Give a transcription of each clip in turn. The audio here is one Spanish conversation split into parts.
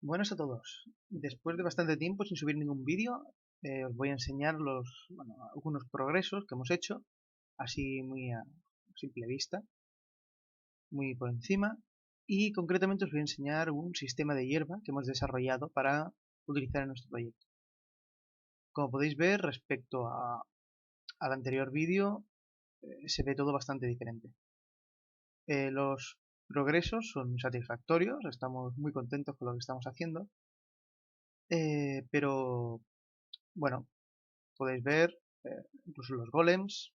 Buenas a todos. Después de bastante tiempo sin subir ningún vídeo, os voy a enseñar algunos progresos que hemos hecho, así muy a simple vista, muy por encima, y concretamente os voy a enseñar un sistema de hierba que hemos desarrollado para utilizar en nuestro proyecto. Como podéis ver, al anterior vídeo, se ve todo bastante diferente. Los progresos son satisfactorios, estamos muy contentos con lo que estamos haciendo, pero bueno, podéis ver incluso los golems,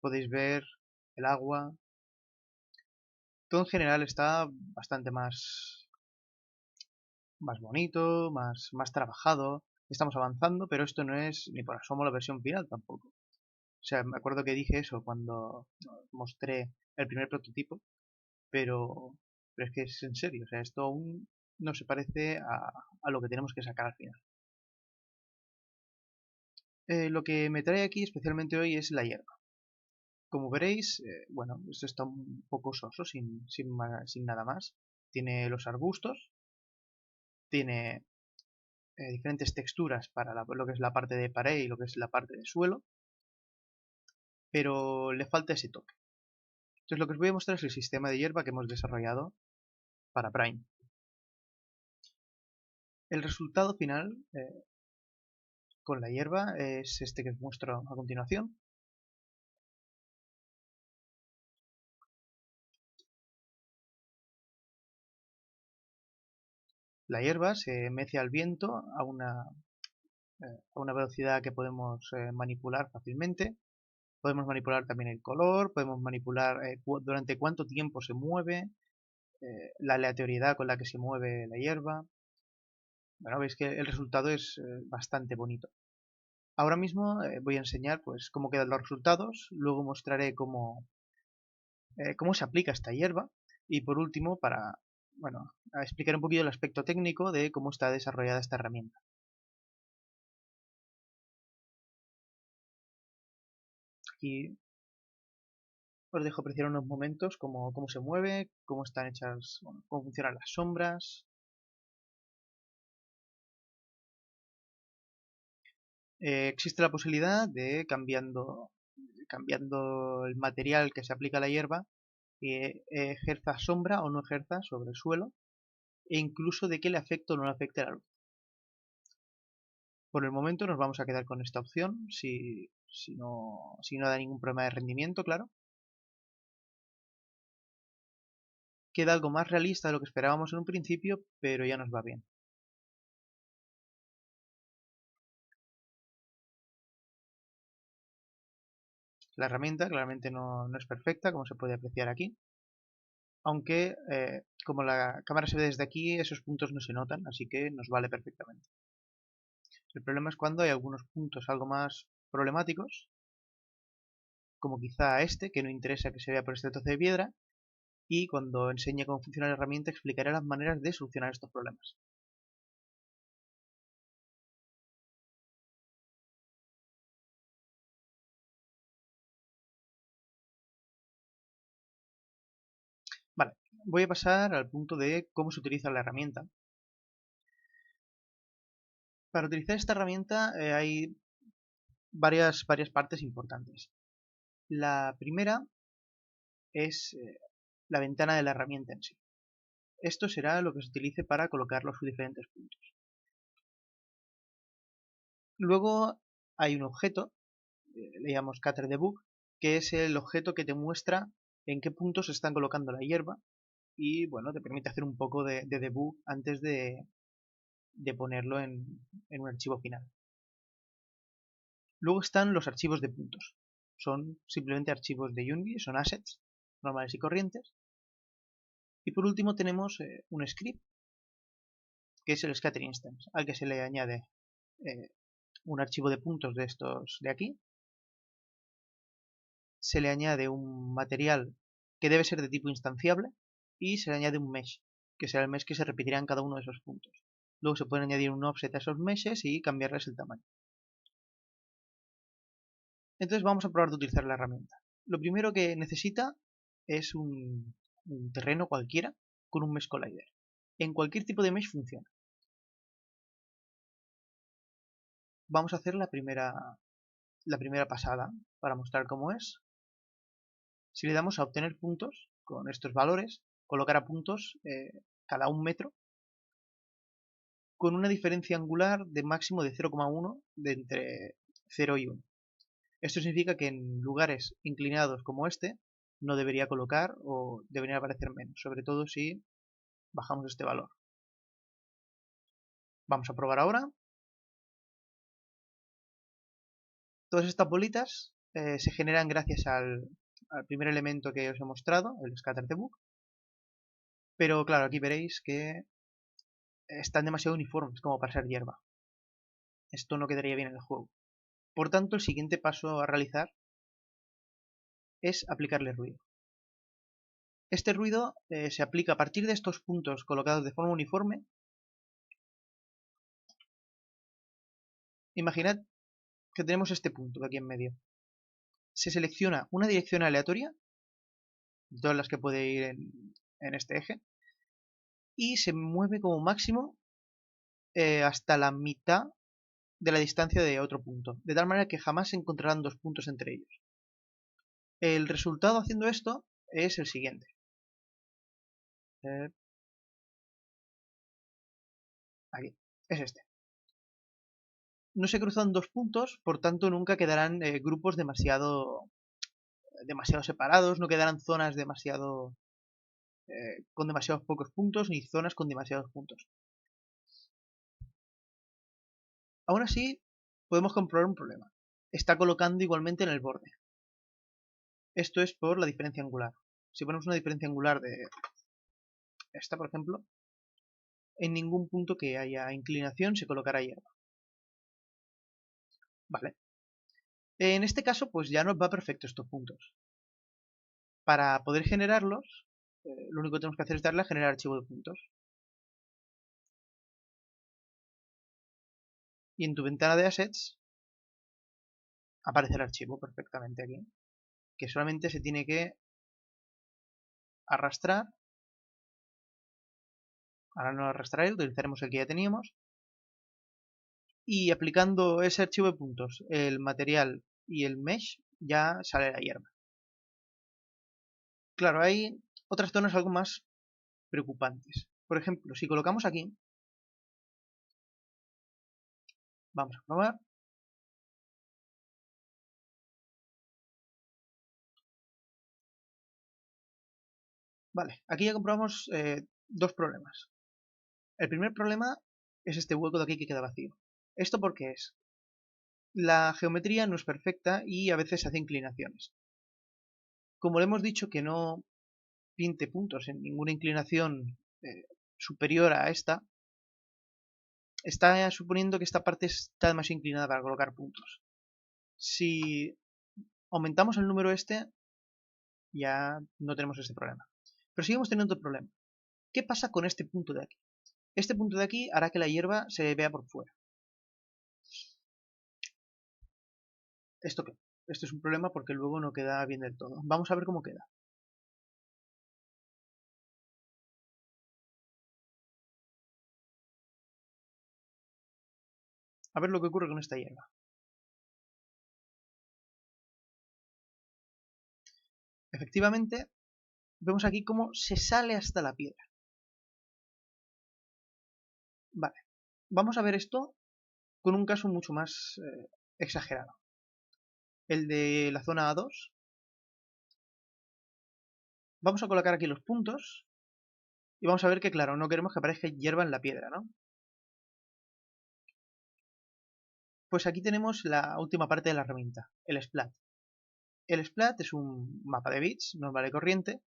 podéis ver el agua. Todo en general está bastante más bonito, más trabajado. Estamos avanzando, pero esto no es ni por asomo la versión final tampoco. O sea, me acuerdo que dije eso cuando mostré el primer prototipo, pero es que es en serio. O sea, esto aún no se parece a lo que tenemos que sacar al final. Lo que me trae aquí especialmente hoy es la hierba. Como veréis, bueno, esto está un poco soso, sin nada más. Tiene los arbustos, tiene diferentes texturas para lo que es la parte de pared y lo que es la parte de suelo, pero le falta ese toque. Entonces lo que os voy a mostrar es el sistema de hierba que hemos desarrollado para Prime. El resultado final con la hierba es este que os muestro a continuación. La hierba se mece al viento a una velocidad que podemos manipular fácilmente. Podemos manipular también el color, podemos manipular durante cuánto tiempo se mueve, la aleatoriedad con la que se mueve la hierba. Bueno, veis que el resultado es bastante bonito. Ahora mismo voy a enseñar pues cómo quedan los resultados, luego mostraré cómo se aplica esta hierba y por último bueno, a explicar un poquito el aspecto técnico de cómo está desarrollada esta herramienta. Aquí os dejo apreciar unos momentos cómo se mueve, cómo están hechas, bueno, cómo funcionan las sombras. Existe la posibilidad de cambiando el material que se aplica a la hierba, que ejerza sombra o no ejerza sobre el suelo, e incluso de que le afecte o no le afecte la luz. Por el momento nos vamos a quedar con esta opción, si no da ningún problema de rendimiento, claro. Queda algo más realista de lo que esperábamos en un principio, pero ya nos va bien. La herramienta claramente no es perfecta, como se puede apreciar aquí, aunque como la cámara se ve desde aquí, esos puntos no se notan, así que nos vale perfectamente. El problema es cuando hay algunos puntos algo más problemáticos, como quizá este, que no interesa que se vea por este trozo de piedra, y cuando enseñe cómo funciona la herramienta explicaré las maneras de solucionar estos problemas. Vale, voy a pasar al punto de cómo se utiliza la herramienta. Para utilizar esta herramienta hay varias partes importantes. La primera es la ventana de la herramienta en sí. Esto será lo que se utilice para colocar los diferentes puntos. Luego hay un objeto, le llamamos cutter debug, que es el objeto que te muestra en qué puntos se están colocando la hierba y bueno, te permite hacer un poco de debug antes de ponerlo en un archivo final. Luego están los archivos de puntos. Son simplemente archivos de Unity, son assets normales y corrientes. Y por último tenemos un script, que es el scatter instance, al que se le añade un archivo de puntos de estos de aquí. Se le añade un material que debe ser de tipo instanciable y se le añade un mesh, que será el mesh que se repetirá en cada uno de esos puntos. Luego se puede añadir un offset a esos meshes y cambiarles el tamaño. Entonces vamos a probar de utilizar la herramienta. Lo primero que necesita es un un terreno cualquiera con un Mesh Collider. En cualquier tipo de mesh funciona. Vamos a hacer la primera pasada para mostrar cómo es. Si le damos a obtener puntos con estos valores, colocar a puntos cada 1 metro con una diferencia angular de máximo de 0,1 de entre 0 y 1. Esto significa que en lugares inclinados como este no debería colocar o debería aparecer menos, sobre todo si bajamos este valor. Vamos a probar ahora. Todas estas bolitas se generan gracias al primer elemento que os he mostrado, el Scatter the Book. Pero claro, aquí veréis que están demasiado uniformes como para ser hierba. Esto no quedaría bien en el juego. Por tanto, el siguiente paso a realizar es aplicarle ruido. Este ruido se aplica a partir de estos puntos colocados de forma uniforme. Imaginad que tenemos este punto de aquí en medio. Se selecciona una dirección aleatoria, de todas las que puede ir en este eje, y se mueve como máximo hasta la mitad de la distancia de otro punto, de tal manera que jamás se encontrarán dos puntos entre ellos. El resultado haciendo esto es el siguiente. Aquí, es este. No se cruzan dos puntos, por tanto nunca quedarán grupos demasiado separados, no quedarán zonas con demasiados pocos puntos, ni zonas con demasiados puntos. Aún así, podemos comprobar un problema. Está colocando igualmente en el borde. Esto es por la diferencia angular. Si ponemos una diferencia angular de esta, por ejemplo, en ningún punto que haya inclinación se colocará hierba. Vale. En este caso, pues ya nos va perfecto estos puntos. Para poder generarlos, lo único que tenemos que hacer es darle a generar archivo de puntos. Y en tu ventana de assets aparece el archivo perfectamente aquí, que solamente se tiene que arrastrar. Ahora no arrastraré, utilizaremos el que ya teníamos. Y aplicando ese archivo de puntos, el material y el mesh, ya sale la hierba. Claro, hay otras zonas algo más preocupantes. Por ejemplo, si colocamos aquí, vamos a probar. Vale, aquí ya comprobamos dos problemas. El primer problema es este hueco de aquí que queda vacío. ¿Esto por qué es? La geometría no es perfecta y a veces hace inclinaciones. Como le hemos dicho que no pinte puntos en ninguna inclinación superior a esta, está suponiendo que esta parte está demasiado inclinada para colocar puntos. Si aumentamos el número este, ya no tenemos este problema. Pero seguimos teniendo otro problema. ¿Qué pasa con este punto de aquí? Este punto de aquí hará que la hierba se vea por fuera. ¿Esto qué? Esto es un problema porque luego no queda bien del todo. Vamos a ver cómo queda. A ver lo que ocurre con esta hierba. Efectivamente, vemos aquí cómo se sale hasta la piedra. Vale, vamos a ver esto con un caso mucho más exagerado. El de la zona A2. Vamos a colocar aquí los puntos y vamos a ver que, claro, no queremos que aparezca hierba en la piedra, ¿no? Pues aquí tenemos la última parte de la herramienta, el splat. El splat es un mapa de bits normal y corriente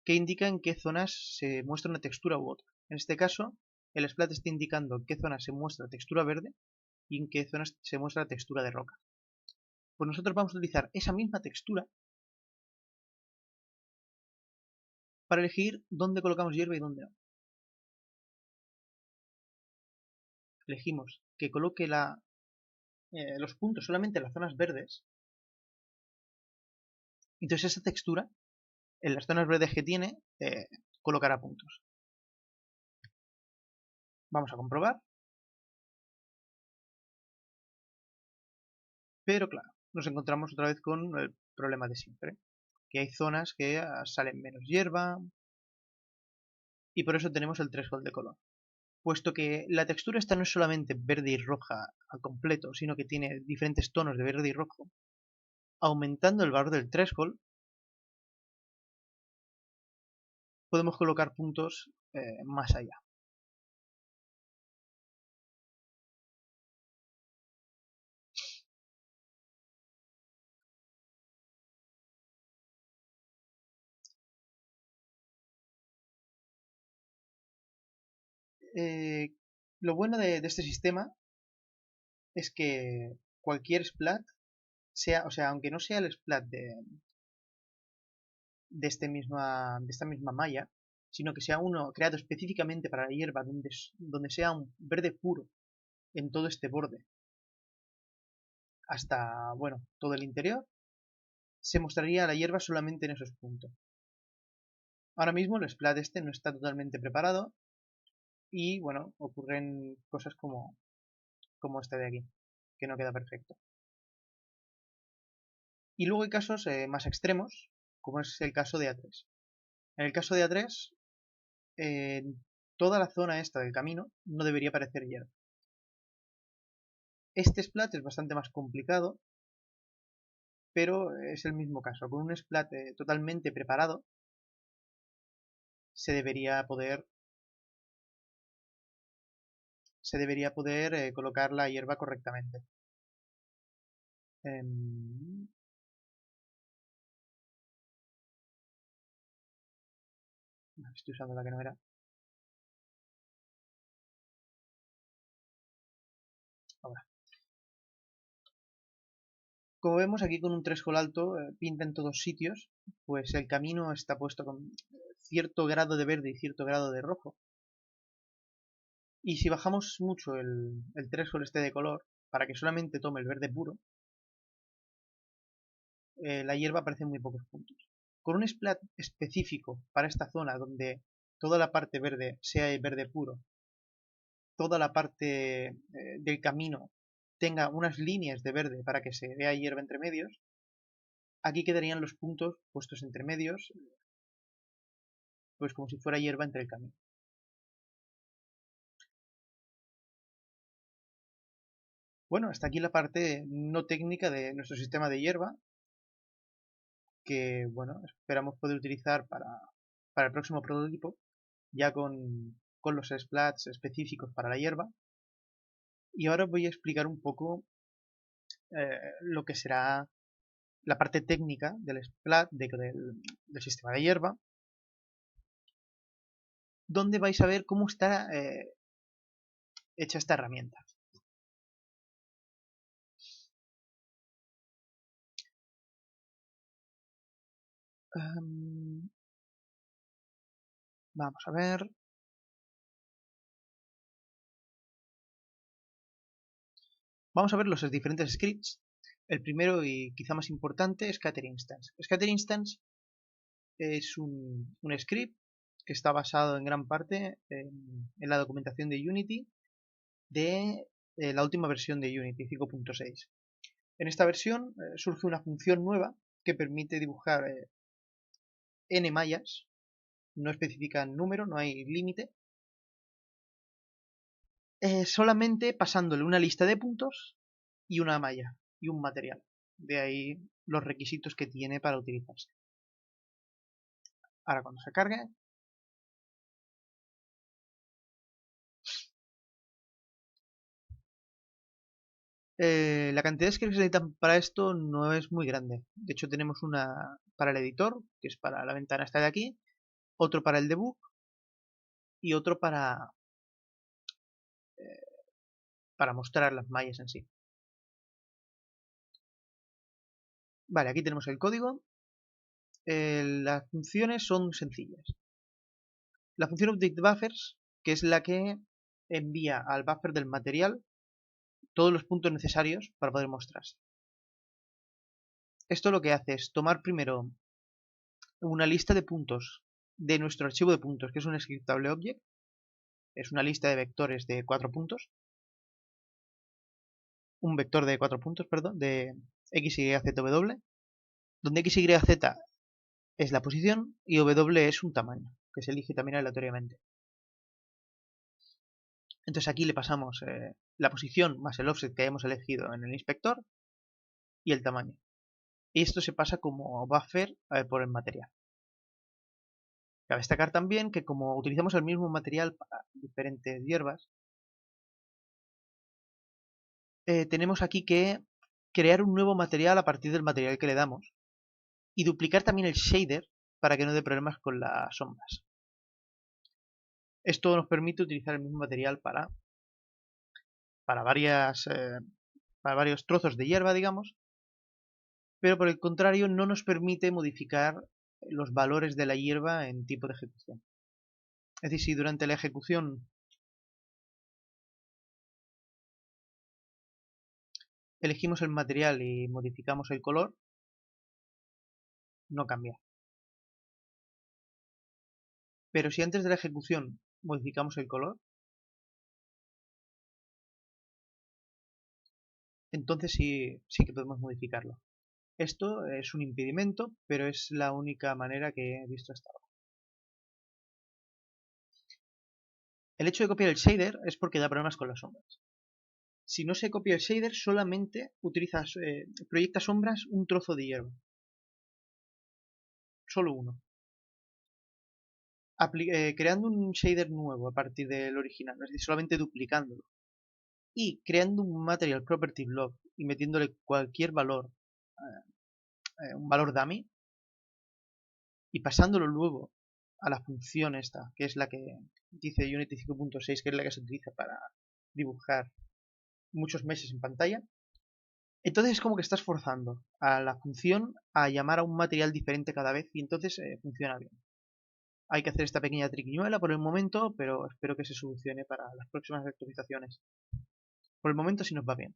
que indica en qué zonas se muestra una textura u otra. En este caso, el splat está indicando en qué zonas se muestra textura verde y en qué zonas se muestra textura de roca. Pues nosotros vamos a utilizar esa misma textura para elegir dónde colocamos hierba y dónde no. Elegimos que coloque los puntos solamente en las zonas verdes. Entonces esa textura en las zonas verdes que tiene, colocará puntos. Vamos a comprobar. Pero claro, nos encontramos otra vez con el problema de siempre, que hay zonas que salen menos hierba y por eso tenemos el threshold de color. Puesto que la textura esta no es solamente verde y roja al completo, sino que tiene diferentes tonos de verde y rojo, aumentando el valor del threshold, podemos colocar puntos más allá. Lo bueno de este sistema es que cualquier splat, o sea, aunque no sea el splat de esta misma malla, sino que sea uno creado específicamente para la hierba, donde sea un verde puro en todo este borde, hasta, bueno, todo el interior, se mostraría la hierba solamente en esos puntos. Ahora mismo el splat este no está totalmente preparado y, bueno, ocurren cosas como esta de aquí, que no queda perfecto. Y luego hay casos más extremos, como es el caso de A3. En el caso de A3, toda la zona esta del camino no debería parecer hierba. Este splat es bastante más complicado, pero es el mismo caso. Con un splat totalmente preparado, se debería poder colocar la hierba correctamente. Estoy usando la que no era. Ahora. Como vemos aquí con un threshold alto, pinta en todos sitios, pues el camino está puesto con cierto grado de verde y cierto grado de rojo. Y si bajamos mucho el threshold este de color, para que solamente tome el verde puro, la hierba aparece en muy pocos puntos. Con un splat específico para esta zona, donde toda la parte verde sea verde puro, toda la parte del camino tenga unas líneas de verde para que se vea hierba entre medios, aquí quedarían los puntos puestos entre medios, pues como si fuera hierba entre el camino. Bueno, hasta aquí la parte no técnica de nuestro sistema de hierba, que bueno, esperamos poder utilizar para el próximo prototipo, ya con los splats específicos para la hierba. Y ahora voy a explicar un poco lo que será la parte técnica del splat, del sistema de hierba, donde vais a ver cómo está hecha esta herramienta. Vamos a ver. Vamos a ver los diferentes scripts. El primero y quizá más importante es Scatter Instance. Scatter Instance es un script que está basado en gran parte en la documentación de Unity de la última versión de Unity 5.6. En esta versión surge una función nueva que permite dibujar n mallas, no especifica número, no hay límite, solamente pasándole una lista de puntos y una malla y un material. De ahí los requisitos que tiene para utilizarse. Ahora cuando se cargue, la cantidad de scripts que se necesitan para esto no es muy grande. De hecho tenemos una para el editor, que es para la ventana esta de aquí, otro para el debug y otro para mostrar las mallas en sí. Vale, aquí tenemos el código. Las funciones son sencillas. La función updateBuffers, que es la que envía al buffer del material todos los puntos necesarios para poder mostrarse. Esto lo que hace es tomar primero una lista de puntos de nuestro archivo de puntos, que es un scriptable object. Es una lista de vectores de 4 puntos. Un vector de 4 puntos, perdón, de x, y, z, w, donde x, y, z es la posición y w es un tamaño, que se elige también aleatoriamente. Entonces aquí le pasamos la posición más el offset que hayamos elegido en el inspector y el tamaño. Y esto se pasa como buffer por el material. Cabe destacar también que como utilizamos el mismo material para diferentes hierbas, tenemos aquí que crear un nuevo material a partir del material que le damos y duplicar también el shader para que no dé problemas con las sombras. Esto nos permite utilizar el mismo material para varios trozos de hierba, digamos, pero por el contrario no nos permite modificar los valores de la hierba en tipo de ejecución. Es decir, si durante la ejecución elegimos el material y modificamos el color, no cambia. Pero si antes de la ejecución modificamos el color, entonces sí que podemos modificarlo. Esto es un impedimento, pero es la única manera que he visto hasta ahora. El hecho de copiar el shader es porque da problemas con las sombras. Si no se copia el shader, solamente proyecta sombras un trozo de hierba. Solo uno. Creando un shader nuevo a partir del original, es decir, solamente duplicándolo. Y creando un material property block y metiéndole cualquier valor, un valor dummy, y pasándolo luego a la función esta, que es la que dice Unity 5.6, que es la que se utiliza para dibujar muchos meshes en pantalla. Entonces es como que estás forzando a la función a llamar a un material diferente cada vez y entonces funciona bien. Hay que hacer esta pequeña triquiñuela por el momento, pero espero que se solucione para las próximas actualizaciones. Por el momento sí nos va bien.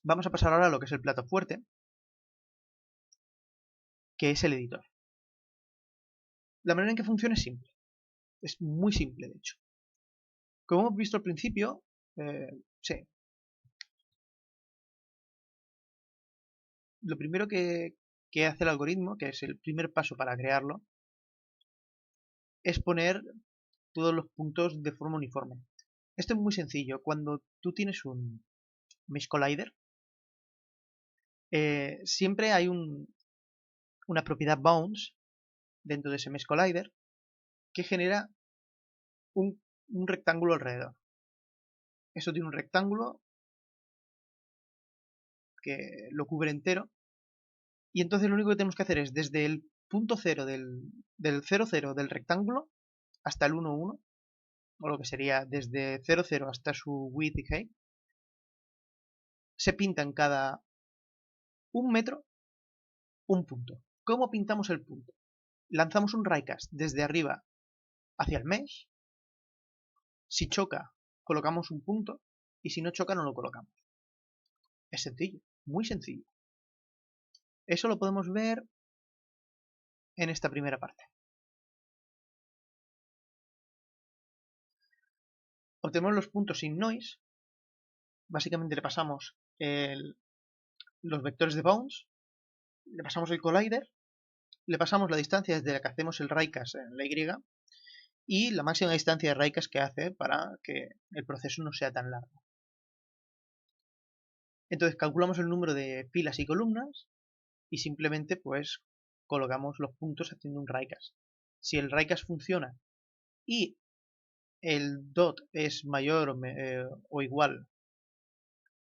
Vamos a pasar ahora a lo que es el plato fuerte, que es el editor. La manera en que funciona es simple. Es muy simple, de hecho. Como hemos visto al principio, sí. Lo primero que hace el algoritmo, que es el primer paso para crearlo, es poner todos los puntos de forma uniforme. Esto es muy sencillo. Cuando tú tienes un Mesh Collider, siempre hay una propiedad bounds dentro de ese Mesh Collider que genera un rectángulo alrededor. Eso tiene un rectángulo que lo cubre entero y entonces lo único que tenemos que hacer es desde el punto 0 del 0, 0 del rectángulo hasta el 1, 1, o lo que sería desde 0, 0 hasta su width y height, se pinta en cada 1 metro un punto. ¿Cómo pintamos el punto? Lanzamos un Raycast desde arriba hacia el mesh. Si choca, colocamos un punto. Y si no choca, no lo colocamos. Es sencillo, muy sencillo. Eso lo podemos ver en esta primera parte. Obtenemos los puntos sin noise. Básicamente le pasamos los vectores de bounds, le pasamos el collider, le pasamos la distancia desde la que hacemos el Raycast en la Y y la máxima distancia de Raycast que hace para que el proceso no sea tan largo. Entonces calculamos el número de filas y columnas y simplemente pues colocamos los puntos haciendo un Raycast. Si el Raycast funciona y el dot es mayor o igual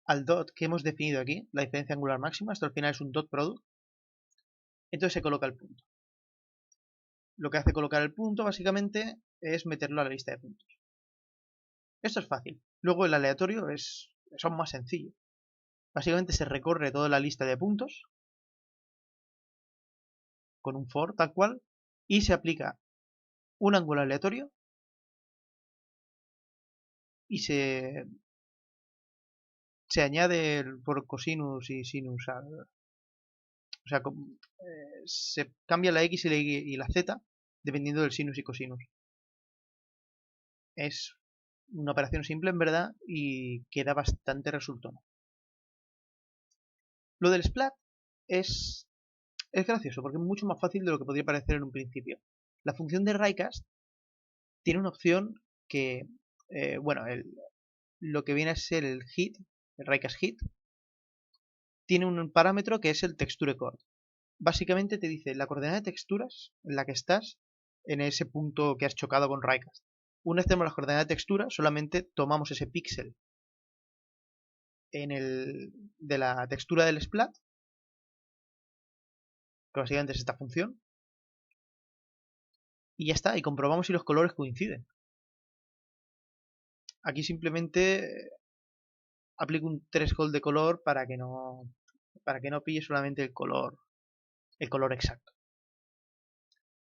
al dot que hemos definido aquí, la diferencia angular máxima, esto al final es un dot product, entonces se coloca el punto. Lo que hace colocar el punto básicamente es meterlo a la lista de puntos. Esto es fácil. Luego el aleatorio es aún más sencillo. Básicamente se recorre toda la lista de puntos con un for tal cual y se aplica un ángulo aleatorio y se añade por cosinus y sinus O sea, se cambia la X y la Z dependiendo del sinus y cosinus. Es una operación simple en verdad y queda bastante resultón. Lo del splat es gracioso porque es mucho más fácil de lo que podría parecer en un principio. La función de Raycast tiene una opción que, bueno, lo que viene a ser el hit, el Raycast hit, tiene un parámetro que es el texture chord. Básicamente te dice la coordenada de texturas en la que estás en ese punto que has chocado con Raycast. Una vez tenemos la coordenada de textura, solamente tomamos ese píxel de la textura del splat, que básicamente es esta función, y ya está, y comprobamos si los colores coinciden. Aquí simplemente aplico un threshold de color para que no pille solamente el color exacto.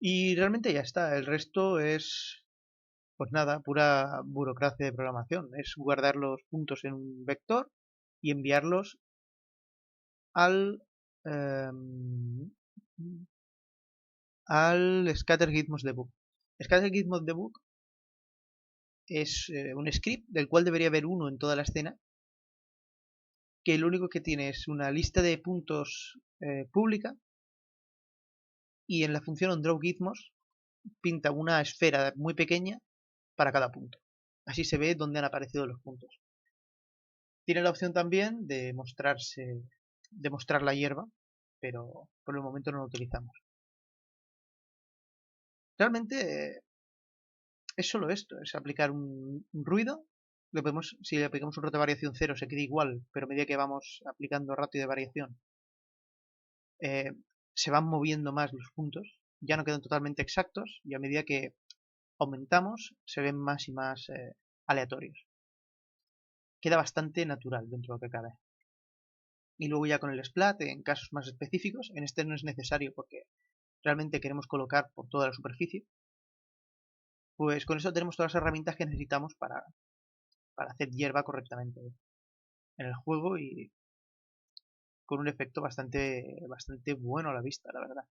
Y realmente ya está, el resto es, pues nada, pura burocracia de programación. Es guardar los puntos en un vector y enviarlos al, eh, al scatter gizmos debug. Scatter gizmos debug es un script del cual debería haber uno en toda la escena, que lo único que tiene es una lista de puntos pública, y en la función onDrawGizmos pinta una esfera muy pequeña para cada punto. Así se ve dónde han aparecido los puntos. Tiene la opción también de mostrar la hierba, pero por el momento no lo utilizamos. Realmente es solo esto, es aplicar un ruido. Si le aplicamos un ratio de variación 0 se queda igual, pero a medida que vamos aplicando ratio de variación se van moviendo más los puntos, ya no quedan totalmente exactos y a medida que aumentamos se ven más y más aleatorios. Queda bastante natural dentro de lo que cabe. Y luego ya con el splat, en casos más específicos, en este no es necesario porque realmente queremos colocar por toda la superficie, pues con eso tenemos todas las herramientas que necesitamos para hacer hierba correctamente en el juego y con un efecto bastante bueno a la vista, la verdad.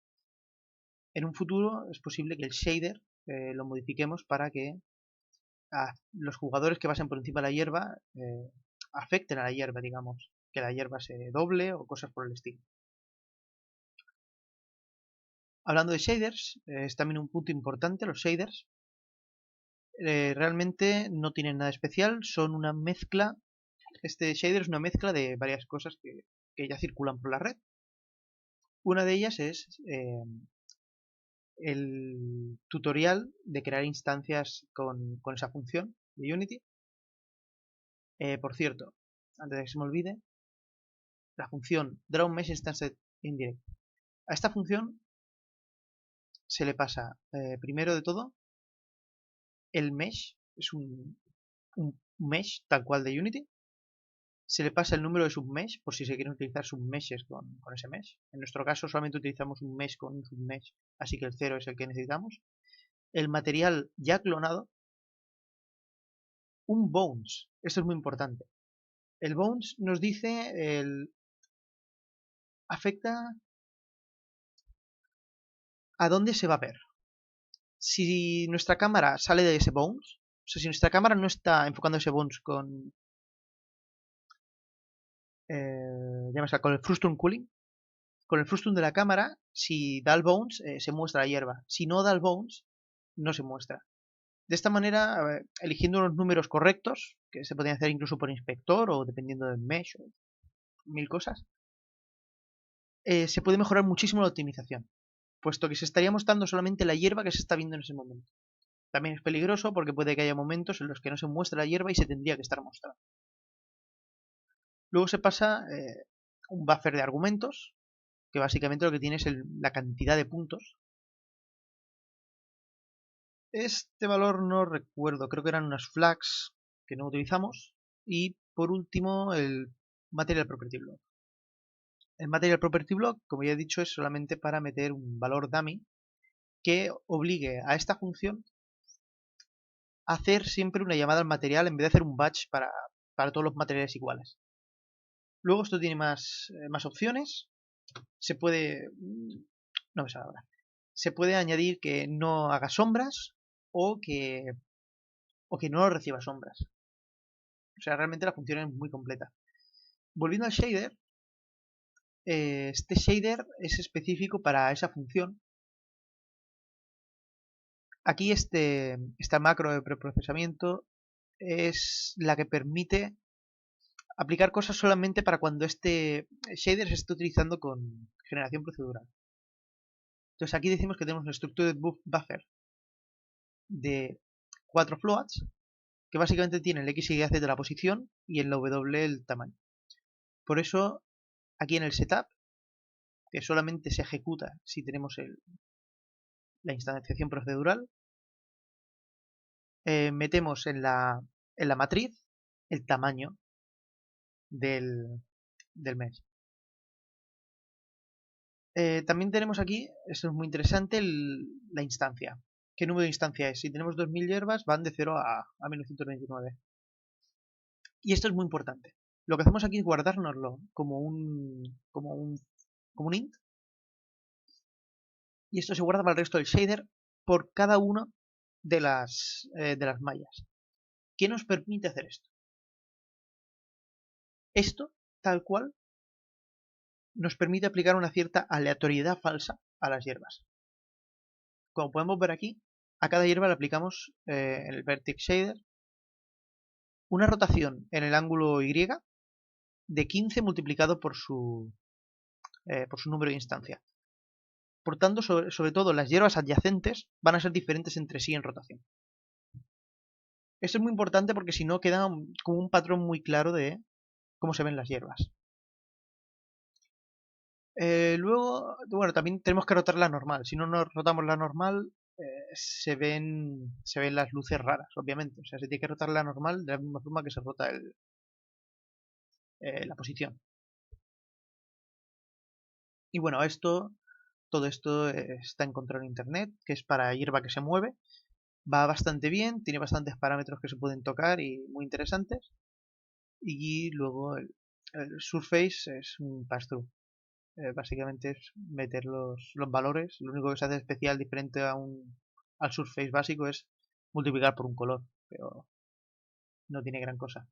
En un futuro es posible que el shader lo modifiquemos para que los jugadores que pasen por encima de la hierba afecten a la hierba, digamos, que la hierba se doble o cosas por el estilo. Hablando de shaders, es también un punto importante los shaders. Realmente no tienen nada especial, son una mezcla. Este shader es una mezcla de varias cosas que ya circulan por la red. Una de ellas es el tutorial de crear instancias con esa función de Unity. Por cierto, antes de que se me olvide, la función drawMeshInstanceIndirect. A esta función se le pasa, primero de todo, el mesh, es un mesh tal cual de Unity. Se le pasa el número de submesh por si se quieren utilizar submeshes con ese mesh. En nuestro caso solamente utilizamos un mesh con un submesh, así que el 0 es el que necesitamos. El material ya clonado. Un bounce, esto es muy importante. El bounce nos dice afecta a dónde se va a ver. Si nuestra cámara sale de ese bounce, o sea, si nuestra cámara no está enfocando ese bounce con con el frustum cooling, con el frustum de la cámara, si da el bounce se muestra la hierba. Si no da el bounce, no se muestra. De esta manera, eligiendo unos números correctos, que se podrían hacer incluso por inspector o dependiendo del mesh o mil cosas, se puede mejorar muchísimo la optimización, puesto que se estaría mostrando solamente la hierba que se está viendo en ese momento. También es peligroso porque puede que haya momentos en los que no se muestre la hierba y se tendría que estar mostrando. Luego se pasa un buffer de argumentos, que básicamente lo que tiene es la cantidad de puntos. Este valor no recuerdo, creo que eran unas flags que no utilizamos. Y por último, el Material Property Block. El Material Property Block, como ya he dicho, es solamente para meter un valor dummy que obligue a esta función a hacer siempre una llamada al material en vez de hacer un batch para todos los materiales iguales. Luego esto tiene más opciones. se puede... no me sale ahora. Se puede añadir que no haga sombras o que no reciba sombras. O sea, realmente la función es muy completa. Volviendo al shader, este shader es específico para esa función. Aquí esta macro de preprocesamiento es la que permite aplicar cosas solamente para cuando este shader se esté utilizando con generación procedural. Entonces aquí decimos que tenemos un structured buffer de 4 floats que básicamente tiene el x, y, z de la posición y en la w el tamaño. Por eso aquí en el setup, que solamente se ejecuta si tenemos la instanciación procedural, metemos en la matriz el tamaño del mesh. También tenemos aquí, esto es muy interesante, la instancia. ¿Qué número de instancia es? Si tenemos 2000 hierbas, van de 0 a 1929. Y esto es muy importante. Lo que hacemos aquí es guardárnoslo como un int. Y esto se guarda para el resto del shader por cada uno de las mallas. ¿Qué nos permite hacer esto? Esto, tal cual, nos permite aplicar una cierta aleatoriedad falsa a las hierbas. Como podemos ver aquí, a cada hierba le aplicamos en el vertex shader una rotación en el ángulo Y de 15 multiplicado por su número de instancia. Por tanto, sobre todo las hierbas adyacentes van a ser diferentes entre sí en rotación. Esto es muy importante porque si no queda como un patrón muy claro de cómo se ven las hierbas. Luego, bueno, también tenemos que rotar la normal. Si no nos rotamos la normal, se ven las luces raras, obviamente. O sea, se tiene que rotar la normal de la misma forma que se rota la posición. Y bueno, todo esto está encontrado en internet, que es para hierba que se mueve. Va bastante bien, tiene bastantes parámetros que se pueden tocar y muy interesantes. Y luego el surface es un pass-through. Básicamente es meter los valores. Lo único que se hace especial diferente al surface básico es multiplicar por un color, pero no tiene gran cosa.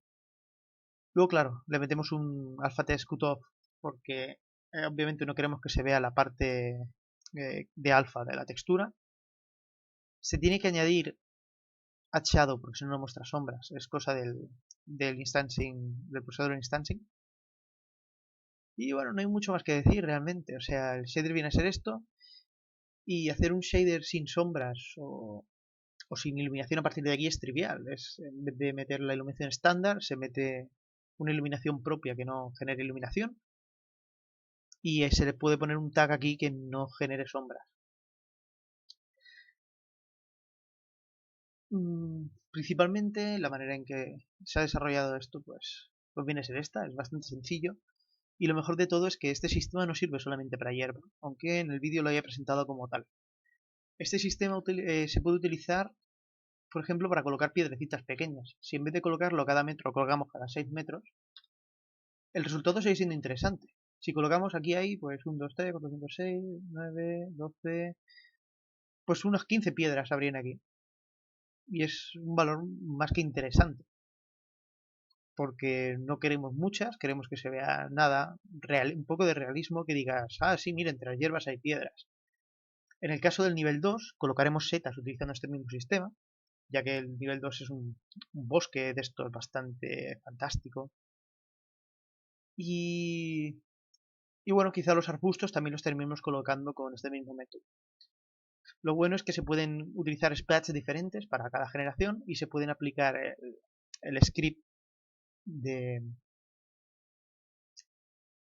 Luego, claro, le metemos un alpha test cutoff porque obviamente no queremos que se vea la parte de alfa de la textura. Se tiene que añadir shadow porque si no muestra sombras. Es cosa del instancing, del procesador de instancing. Y bueno, no hay mucho más que decir realmente. O sea, el shader viene a ser esto. Y hacer un shader sin sombras o sin iluminación a partir de aquí es trivial. En vez de meter la iluminación estándar, se mete una iluminación propia que no genere iluminación. Y se le puede poner un tag aquí que no genere sombras. Principalmente la manera en que se ha desarrollado esto pues viene a ser esta, es bastante sencillo. Y lo mejor de todo es que este sistema no sirve solamente para hierba, aunque en el vídeo lo haya presentado como tal. Este sistema se puede utilizar, por ejemplo, para colocar piedrecitas pequeñas. Si en vez de colocarlo cada metro colocamos cada 6 metros, el resultado sigue siendo interesante. Si colocamos aquí ahí, pues 1, 2, 3, 4, 5, 6, 9, 12, pues unas 15 piedras habrían aquí. Y es un valor más que interesante. Porque no queremos muchas, queremos que se vea nada, un poco de realismo, que digas, ah, sí, mira, entre las hierbas hay piedras. En el caso del nivel 2, colocaremos setas utilizando este mismo sistema, ya que el nivel 2 es un bosque de estos bastante fantástico. Y bueno, quizá los arbustos también los terminemos colocando con este mismo método. Lo bueno es que se pueden utilizar splats diferentes para cada generación y se pueden aplicar el script de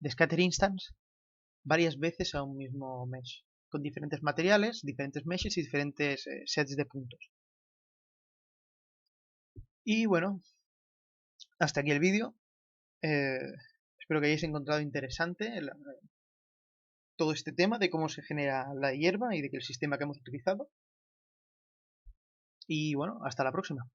scatter instance varias veces a un mismo mesh, con diferentes materiales, diferentes meshes y diferentes sets de puntos. Y bueno, hasta aquí el vídeo. Espero que hayáis encontrado interesante todo este tema de cómo se genera la hierba y de que el sistema que hemos utilizado. Y bueno, hasta la próxima.